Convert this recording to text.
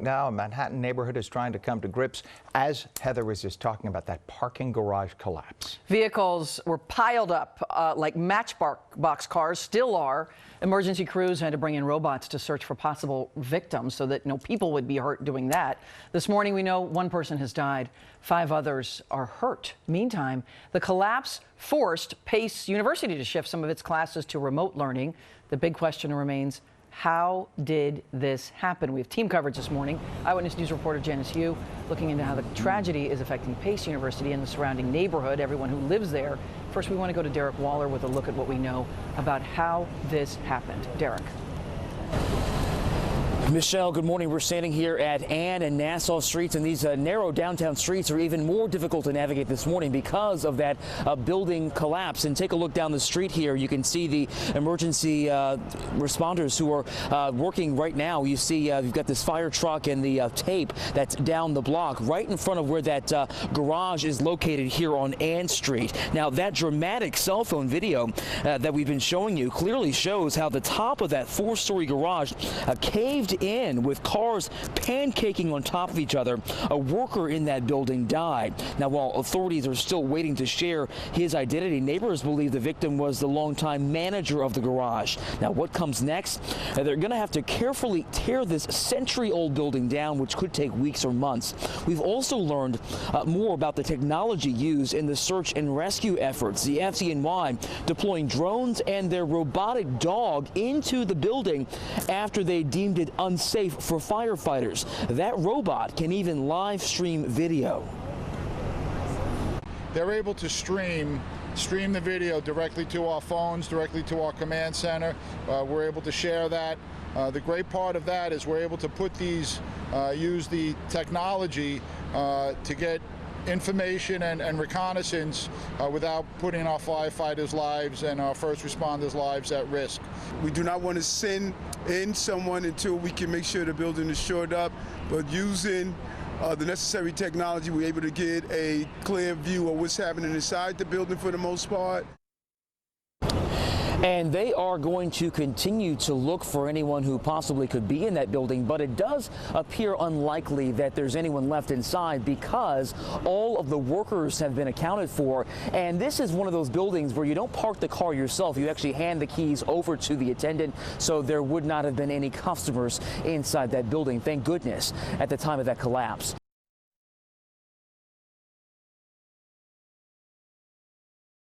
Now, a Manhattan neighborhood is trying to come to grips as Heather was just talking about that parking garage collapse. Vehicles were piled up like matchbox cars still are. Emergency crews had to bring in robots to search for possible victims so that no people would be hurt doing that. This morning, we know one person has died. 5 others are hurt. Meantime, the collapse forced Pace University to shift some of its classes to remote learning. The big question remains, how did this happen? We have team coverage this morning. Eyewitness News reporter Janice Hugh looking into how the tragedy is affecting Pace University and the surrounding neighborhood, everyone who lives there. First, we want to go to Derek Waller with a look at what we know about how this happened. Derek. Michelle, good morning. We're standing here at Ann and Nassau streets, and these narrow downtown streets are even more difficult to navigate this morning because of that building collapse. And take a look down the street here. You can see the emergency responders who are working right now. You see you've got this fire truck and the tape that's down the block right in front of where that garage is located here on Ann Street. Now, that dramatic cell phone video that we've been showing you clearly shows how the top of that 4-story garage caved in with cars pancaking on top of each other. A worker in that building died. Now, while authorities are still waiting to share his identity, neighbors believe the victim was the longtime manager of the garage. Now, what comes next? They're going to have to carefully tear this century-old building down, which could take weeks or months. We've also learned more about the technology used in the search and rescue efforts. The FDNY deploying drones and their robotic dog into the building after they deemed it unsafe for firefighters. That robot can even live stream video. They're able to stream the video directly to our phones, directly to our command center. We're able to share that. The great part of that is we're able to put these, use the technology to get information and reconnaissance without putting our firefighters' lives and our first responders' lives at risk. We do not want to send in someone until we can make sure the building is shored up, but using the necessary technology, we're able to get a clear view of what's happening inside the building for the most part. And they are going to continue to look for anyone who possibly could be in that building, but it does appear unlikely that there's anyone left inside because all of the workers have been accounted for. And this is one of those buildings where you don't park the car yourself. You actually hand the keys over to the attendant, so there would not have been any customers inside that building, thank goodness, at the time of that collapse.